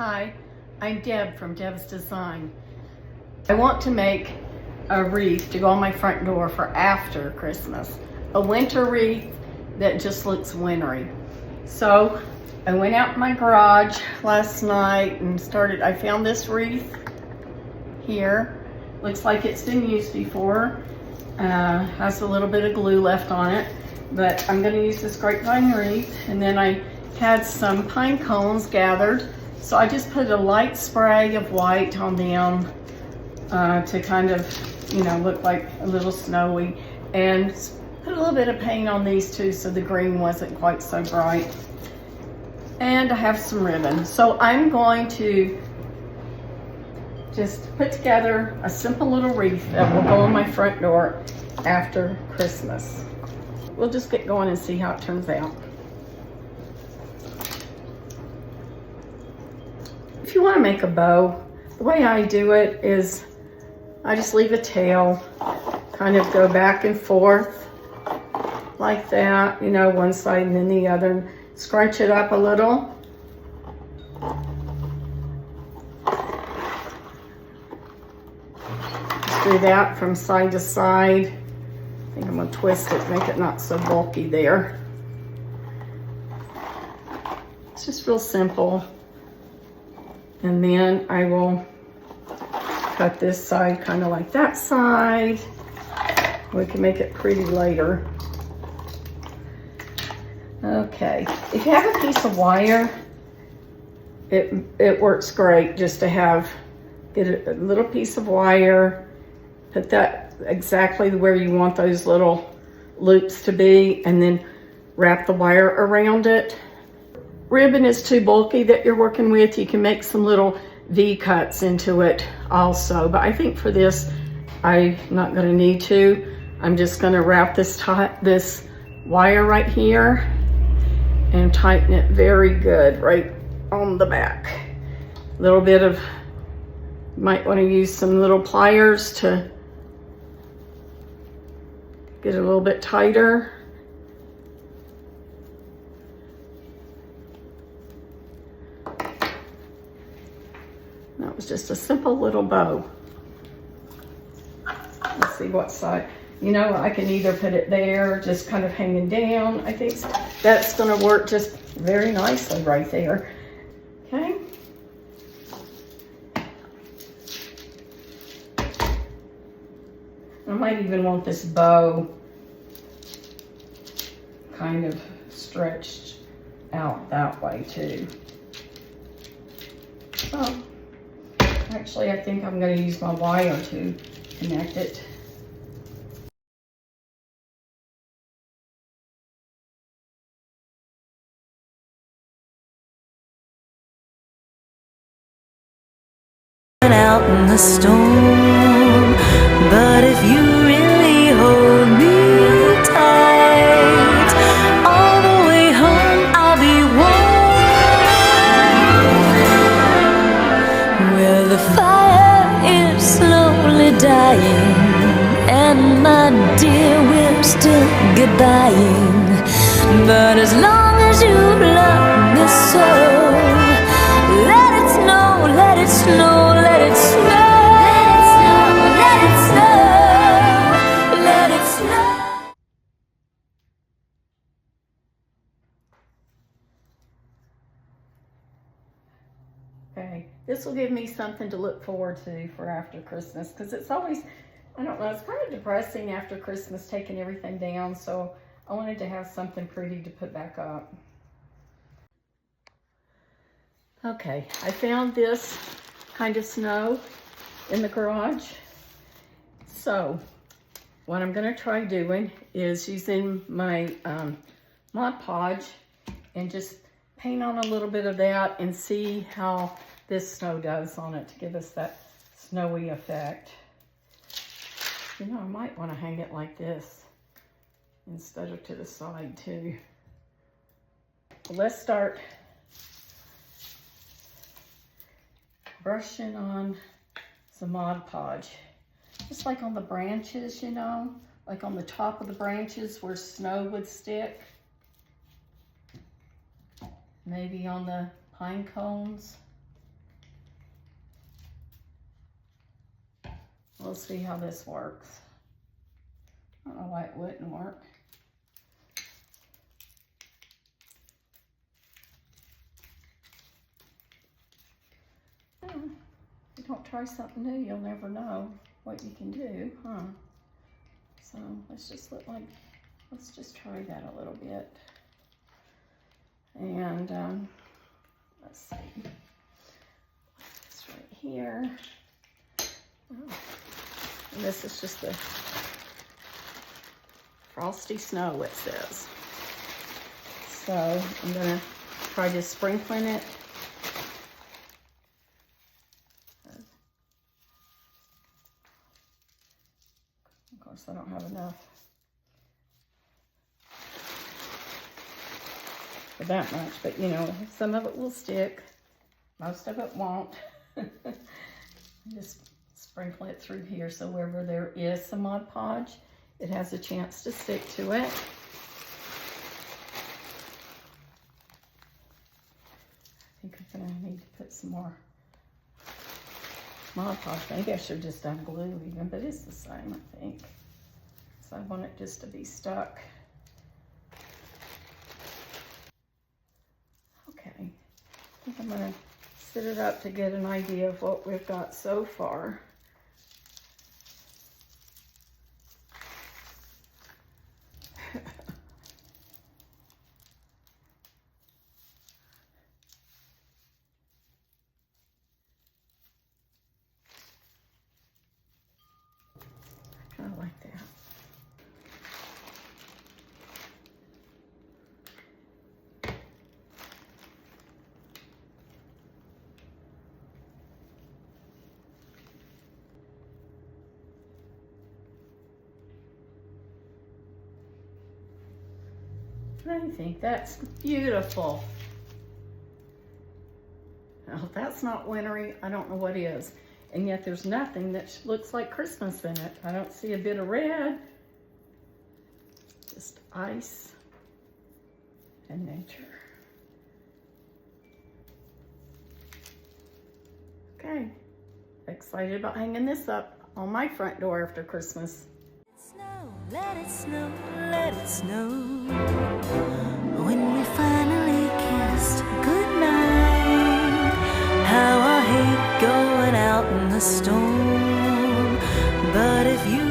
Hi, I'm Deb from Deb's Design. I want to make a wreath to go on my front door for after Christmas. A winter wreath that just looks wintry. So I went out in my garage last night and I found this wreath here. Looks like it's been used before. Has a little bit of glue left on it, but I'm going to use this grapevine wreath. And then I had some pine cones gathered, so I just put a light spray of white on them to kind of, look like a little snowy, and put a little bit of paint on these too so the green wasn't quite so bright. And I have some ribbon. So I'm going to just put together a simple little wreath that will go on my front door after Christmas. We'll just get going and see how it turns out. If you want to make a bow, the way I do it is I just leave a tail, kind of go back and forth like that, one side and then the other. Scrunch it up a little. Just do that from side to side. I think I'm going to twist it, make it not so bulky there. It's just real simple. And then I will cut this side kind of like that side. We can make it pretty later. Okay, if you have a piece of wire, it works great just to get a little piece of wire, put that exactly where you want those little loops to be, and then wrap the wire around it. Ribbon is too bulky that you're working with. You can make some little V cuts into it also, but I think for this, I'm not gonna need to. I'm just gonna wrap this wire right here and tighten it very good right on the back. A little bit of, might wanna use some little pliers to get it a little bit tighter. That was just a simple little bow. Let's see what side. I can either put it there, just kind of hanging down. I think that's gonna work just very nicely right there. Okay. I might even want this bow kind of stretched out that way too. So, actually, I think I'm going to use my wire to connect it. Out in the storm, but if you really hold me tight, all the way home I'll be warm, where the fire is slowly dying, and my dear, we're still goodbying. But as long as you love me so, let it snow, let it snow, let it snow, let it snow, let it snow, let it snow. Okay, this will give me something to look forward to for after Christmas, because it's always, I don't know, it's kind of depressing after Christmas taking everything down, so I wanted to have something pretty to put back up. Okay, I found this kind of snow in the garage. So what I'm gonna try doing is using my Mod Podge and just paint on a little bit of that and see how this snow does on it to give us that snowy effect. I might wanna hang it like this instead of to the side too. Well, let's start brushing on some Mod Podge, just like on the branches, like on the top of the branches where snow would stick. Maybe on the pine cones. We'll see how this works. I don't know why it wouldn't work. If you don't try something new, you'll never know what you can do, huh? So let's just try that a little bit. And let's see, it's right here. Oh. And this is just the frosty snow, it says. So I'm gonna try just sprinkling it. Of course, I don't have enough for that much, but you know, some of it will stick, most of it won't. Just sprinkle it through here so wherever there is some Mod Podge, it has a chance to stick to it. I think I'm gonna need to put some more Mod Podge. Maybe I should just have glue even, but it's the same, I think. So I want it just to be stuck. Okay, I think I'm gonna set it up to get an idea of what we've got so far. I kind of like that. I think that's beautiful. Now, if that's not wintry, I don't know what is. And yet there's nothing that looks like Christmas in it. I don't see a bit of red. Just ice and nature. Okay, excited about hanging this up on my front door after Christmas. Let it snow, let it snow. When we finally kissed goodnight, how I hate going out in the storm. But if you